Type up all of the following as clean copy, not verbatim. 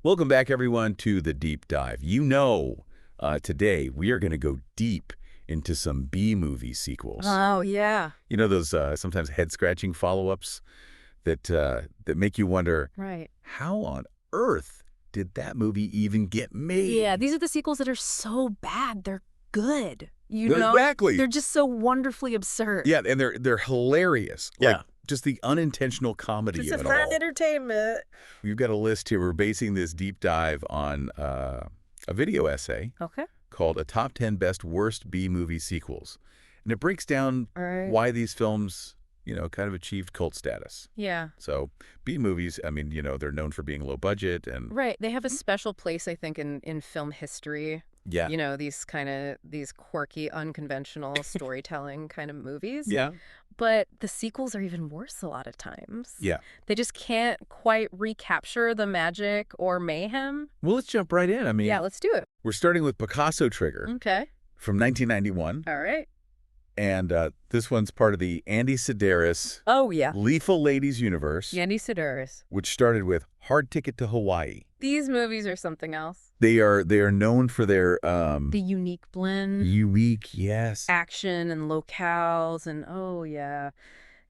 Welcome back, everyone, to the Deep Dive. Today we are going to go deep into some B-movie sequels. Oh, yeah. You know those sometimes head-scratching follow-ups that make you wonder, Right. how on earth did that movie even get made? Yeah, these are the sequels that are so bad, they're good. Exactly. They're just so wonderfully absurd. Yeah, and they're hilarious. Yeah. Like, just the unintentional comedy It's of a it fun all. entertainment. We've got a list here. We're basing this deep dive on a video essay Okay. called A Top 10 Best Worst B-Movie Sequels. And it breaks down All right. why these films, kind of achieved cult status. Yeah. So B-movies, I mean, they're known for being low budget and Right. They have a special place, I think, in film history. yeah. These quirky, unconventional storytelling kind of movies. Yeah. But the sequels are even worse a lot of times. Yeah. They just can't quite recapture the magic or mayhem. Well, let's jump right in. I mean, Yeah, let's do it. we're starting with Picasso Trigger Okay. from 1991. All right. And this one's part of the Andy Sedaris Oh, yeah. Lethal Ladies universe, Andy Sedaris. which started with Hard Ticket to Hawaii. These movies are something else. They are known for their The unique blend, unique, yes. action and locales, and oh yeah,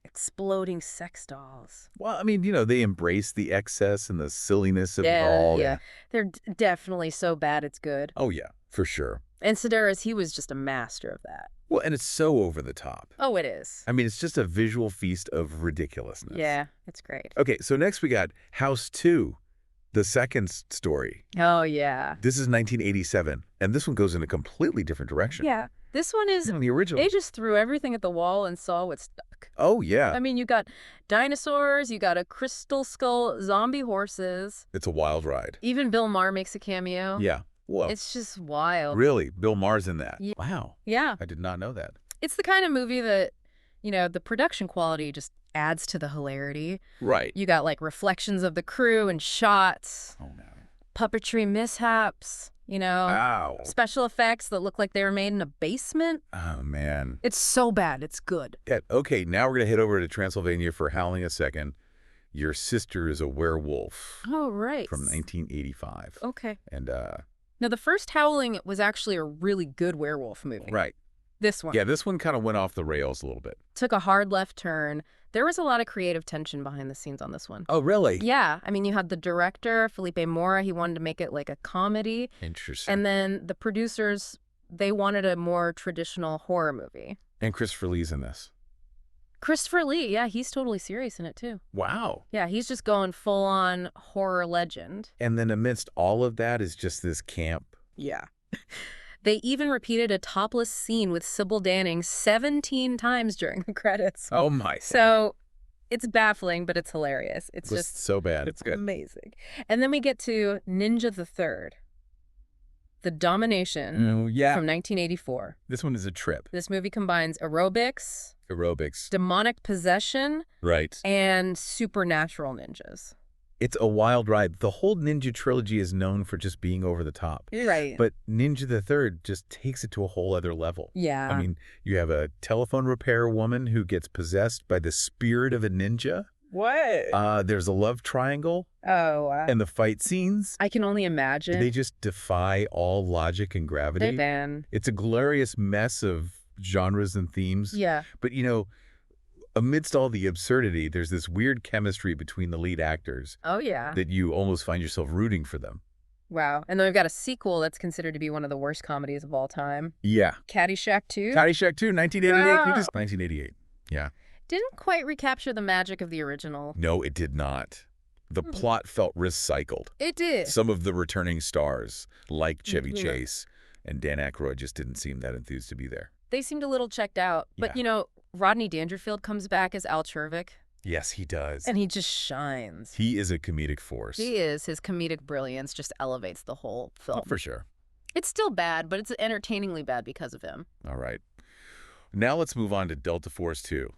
exploding sex dolls. Well, I mean, they embrace the excess and the silliness of it all. Yeah. They're definitely so bad it's good. Oh, yeah, for sure. And Sedaris, he was just a master of that. Well, and it's so over the top. Oh, it is. I mean, it's just a visual feast of ridiculousness. Yeah, it's great. Okay, so next we got House 2, the second story. Oh, yeah. This is 1987, and this one goes in a completely different direction. Yeah. This one is, Than the original. they just threw everything at the wall and saw what stuck. Oh, yeah. I mean, you got dinosaurs, you got a crystal skull, zombie horses. It's a wild ride. Even Bill Maher makes a cameo. Yeah. Whoa. It's just wild. Really? Bill Maher's in that? Yeah. Wow. Yeah. I did not know that. It's the kind of movie that, the production quality just adds to the hilarity. Right. You got, like, reflections of the crew and shots, Oh, no. puppetry mishaps, Ow. special effects that look like they were made in a basement. Oh, man. It's so bad. It's good. Yeah, okay, now we're going to head over to Transylvania for Howling a Second. Your Sister is a Werewolf Oh, right. from 1985. Okay. And, Now, the first Howling was actually a really good werewolf movie. right. This one Yeah, this one kind of went off the rails a little bit. took a hard left turn. There was a lot of creative tension behind the scenes on this one. Oh, really? Yeah. I mean, you had the director, Felipe Mora. He wanted to make it like a comedy. Interesting. And then the producers, they wanted a more traditional horror movie. And Christopher Lee's in this. Christopher Lee, yeah, he's totally serious in it, too. Wow. Yeah, he's just going full-on horror legend. And then amidst all of that is just this camp. Yeah. They even repeated a topless scene with Sybil Danning 17 times during the credits. Oh, my. So it's baffling, but it's hilarious. It's was just so bad. It's good. amazing. And then we get to Ninja the Third, The Domination Oh, yeah. from 1984. This one is a trip. This movie combines aerobics, Aerobics. demonic possession, Right. and supernatural ninjas. It's a wild ride. The whole Ninja trilogy is known for just being over the top. Right. But Ninja the Third just takes it to a whole other level. Yeah. I mean, you have a telephone repair woman who gets possessed by the spirit of a ninja. What? There's a love triangle, Oh, wow. and the fight scenes, I can only imagine. they just defy all logic and gravity. ban. It's a glorious mess of genres and themes. Yeah. But, amidst all the absurdity, there's this weird chemistry between the lead actors Oh, yeah. that you almost find yourself rooting for them. Wow. And then we've got a sequel that's considered to be one of the worst comedies of all time. Yeah. Caddyshack II. Caddyshack II, 1988. Ah. 1988. Yeah. Didn't quite recapture the magic of the original. No, it did not. The plot felt recycled. It did. Some of the returning stars, like Chevy Yeah. Chase and Dan Aykroyd, just didn't seem that enthused to be there. They seemed a little checked out. But, Rodney Dangerfield comes back as Al Chervik, Yes, he does. and he just shines. He is a comedic force. He is. His comedic brilliance just elevates the whole film. Oh, for sure. It's still bad, but it's entertainingly bad because of him. All right. Now let's move on to Delta Force 2,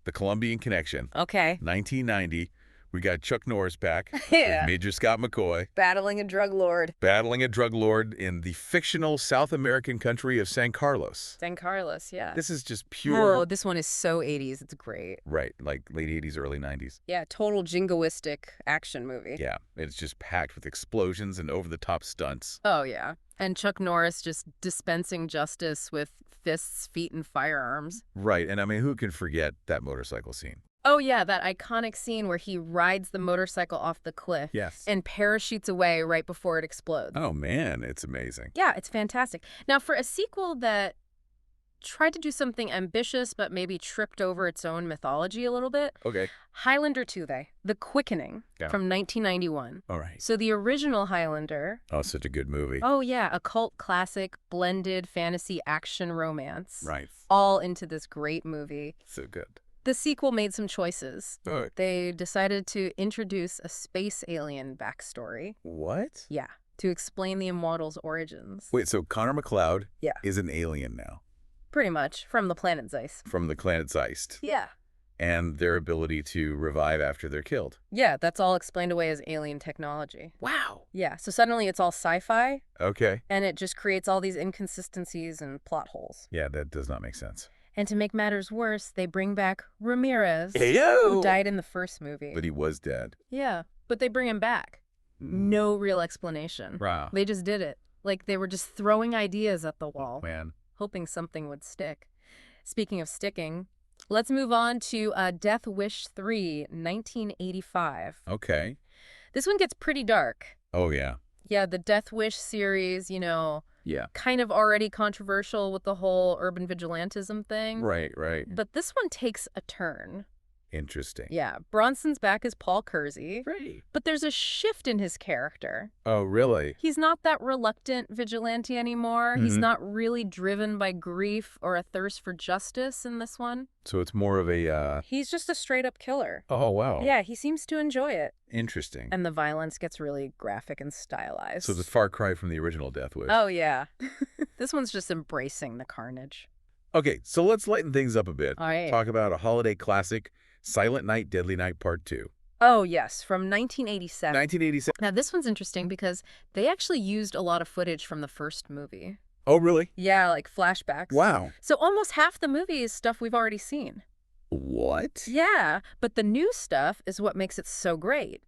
The Colombian Connection, Okay. 1990, We got Chuck Norris back Yeah. with Major Scott McCoy Battling a drug lord. battling a drug lord in the fictional South American country of San Carlos. San Carlos, yeah. This is just pure... Oh, this one is so 80s. It's great. Right, like late 80s, early 90s. Yeah, total jingoistic action movie. Yeah, it's just packed with explosions and over-the-top stunts. Oh, yeah. And Chuck Norris just dispensing justice with fists, feet, and firearms. Right, and I mean, who can forget that motorcycle scene? Oh, yeah, that iconic scene where he rides the motorcycle off the cliff Yes. and parachutes away right before it explodes. Oh, man, it's amazing. Yeah, it's fantastic. Now, for a sequel that tried to do something ambitious but maybe tripped over its own mythology a little bit, Okay. Highlander 2, The Quickening Yeah. from 1991. All right. So the original Highlander... Oh, such a good movie. Oh, yeah, a cult classic, blended fantasy action romance. Right. All into this great movie. So good. The sequel made some choices. Oh, They decided to introduce a space alien backstory. what? Yeah, to explain the Immortals' origins. Wait, so Connor McLeod Yeah. is an alien now Pretty much, from the planet Zeiss. from the planet Zeist, Yeah. and their ability to revive after they're killed. Yeah, that's all explained away as alien technology. Wow. Yeah, so suddenly it's all sci-fi, Okay. and it just creates all these inconsistencies and plot holes. Yeah, that does not make sense. And to make matters worse, they bring back Ramirez, Heyo! who died in the first movie. But he was dead. Yeah, but they bring him back. No real explanation. Wow. They just did it. Like they were just throwing ideas at the wall, Man. hoping something would stick. Speaking of sticking, let's move on to Death Wish 3, 1985. Okay. This one gets pretty dark. Oh, yeah. Yeah, the Death Wish series, Yeah. kind of already controversial with the whole urban vigilantism thing. Right, right. But this one takes a turn. Interesting. Yeah, Bronson's back as Paul Kersey, Right. but there's a shift in his character. Oh, really? He's not that reluctant vigilante anymore. He's Mhm. not really driven by grief or a thirst for justice in this one. So it's more of a, He's just a straight-up killer. Oh, wow. Yeah, he seems to enjoy it. Interesting. And the violence gets really graphic and stylized. So the far cry from the original Death Wish. Oh, yeah. This one's just embracing the carnage. Okay, so let's lighten things up a bit. All right. Talk about a holiday classic, Silent Night, Deadly Night Part 2. Oh, yes, from 1987. 1987. Now, this one's interesting because they actually used a lot of footage from the first movie. Oh, really? Yeah, like flashbacks. Wow. So almost half the movie is stuff we've already seen. What? Yeah, but the new stuff is what makes it so great.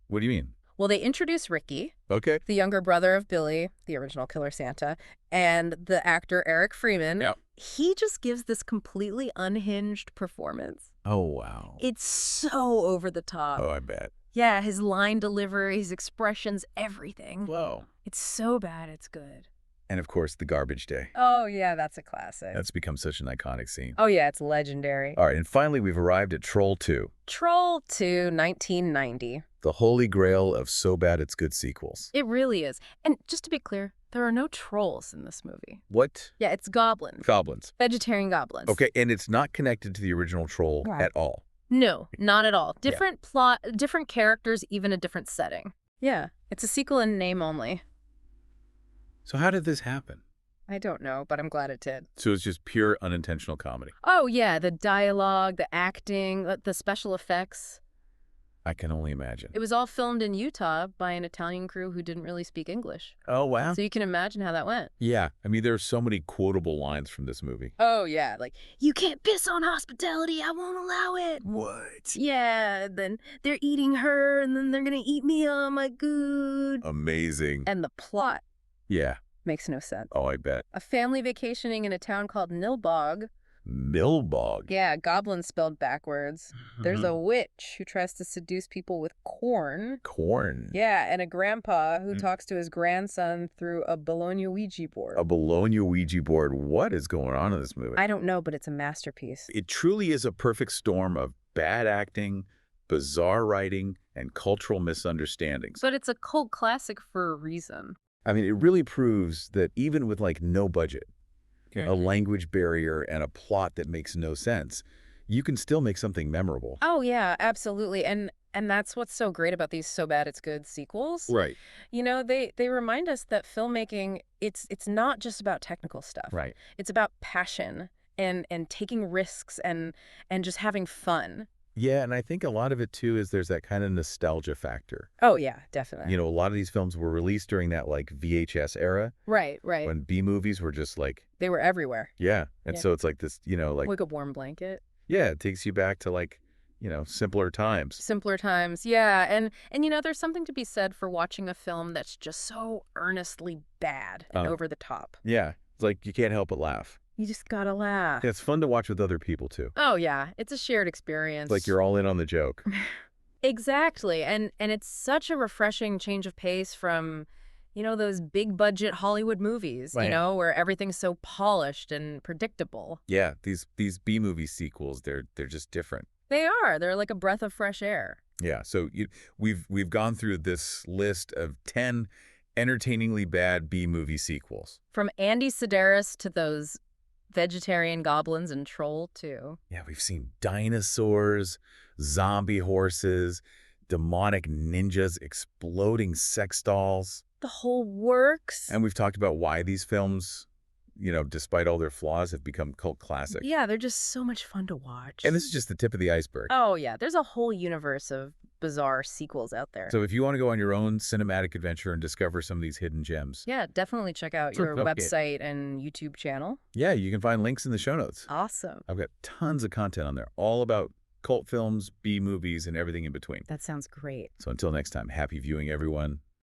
What do you mean? Well, they introduce Ricky, Okay. the younger brother of Billy, the original Killer Santa, and the actor Eric Freeman. Yeah. He just gives this completely unhinged performance. Oh, wow. It's so over the top. Oh, I bet. Yeah, his line delivery, his expressions, everything. Whoa. It's so bad, it's good. And, of course, the garbage day. Oh, yeah, that's a classic. That's become such an iconic scene. Oh, yeah, it's legendary. All right, and finally, we've arrived at Troll 2, Troll 2, 1990. the holy grail of so bad it's good sequels. It really is. And just to be clear, there are no trolls in this movie. What? Yeah, it's goblins. Goblins. Vegetarian goblins. Okay, and it's not connected to the original Troll Right. at all. No, not at all. Different plot, different characters, even a different setting. Yeah, it's a sequel in name only. So how did this happen? I don't know, but I'm glad it did. So it's just pure unintentional comedy. Oh, yeah, the dialogue, the acting, the special effects. I can only imagine. It was all filmed in Utah by an Italian crew who didn't really speak English. Oh, wow. So you can imagine how that went. Yeah, I mean, there are so many quotable lines from this movie. Oh, yeah, like, you can't piss on hospitality, I won't allow it. What? Yeah, then they're eating her, and then they're gonna eat me on my good. Amazing. And the plot Yeah. makes no sense. Oh, I bet. A family vacationing in a town called Nilbog. Milbog. Yeah, goblin spelled backwards. There's a witch who tries to seduce people with corn. Corn. Yeah, and a grandpa who talks to his grandson through a Bologna Ouija board. A Bologna Ouija board. What is going on in this movie? I don't know, but it's a masterpiece. It truly is a perfect storm of bad acting, bizarre writing, and cultural misunderstandings. But it's a cult classic for a reason. I mean, it really proves that even with like no budget, a language barrier, and a plot that makes no sense, you can still make something memorable. Oh, yeah, absolutely. And that's what's so great about these So Bad It's Good sequels. Right. You know, they remind us that filmmaking, it's not just about technical stuff. Right. It's about passion and taking risks and just having fun. Yeah, and I think a lot of it, too, is there's that kind of nostalgia factor. Oh, yeah, definitely. A lot of these films were released during that, like, VHS era. Right. When B-movies were just, like... They were everywhere. Yeah, and so it's like this, like... Like a warm blanket. Yeah, it takes you back to, like, simpler times. Simpler times, yeah. And there's something to be said for watching a film that's just so earnestly bad and over the top. Yeah, it's like you can't help but laugh. You just gotta laugh. Yeah, it's fun to watch with other people, too. Oh, yeah. It's a shared experience. It's like you're all in on the joke. Exactly. And it's such a refreshing change of pace from, those big-budget Hollywood movies, where everything's so polished and predictable. Yeah, these B-movie sequels, they're just different. They are. They're like a breath of fresh air. Yeah, so we've gone through this list of 10 entertainingly bad B-movie sequels. From Andy Sedaris to those vegetarian goblins and Troll, too. Yeah, we've seen dinosaurs, zombie horses, demonic ninjas, exploding sex dolls. The whole works. And we've talked about why these films, despite all their flaws, have become cult classics. Yeah, they're just so much fun to watch. And this is just the tip of the iceberg. Oh, yeah. There's a whole universe of bizarre sequels out there. So if you want to go on your own cinematic adventure and discover some of these hidden gems. Yeah, definitely check out your website and YouTube channel. Yeah, you can find links in the show notes. Awesome. I've got tons of content on there, all about cult films, B-movies, and everything in between. That sounds great. So until next time, happy viewing, everyone.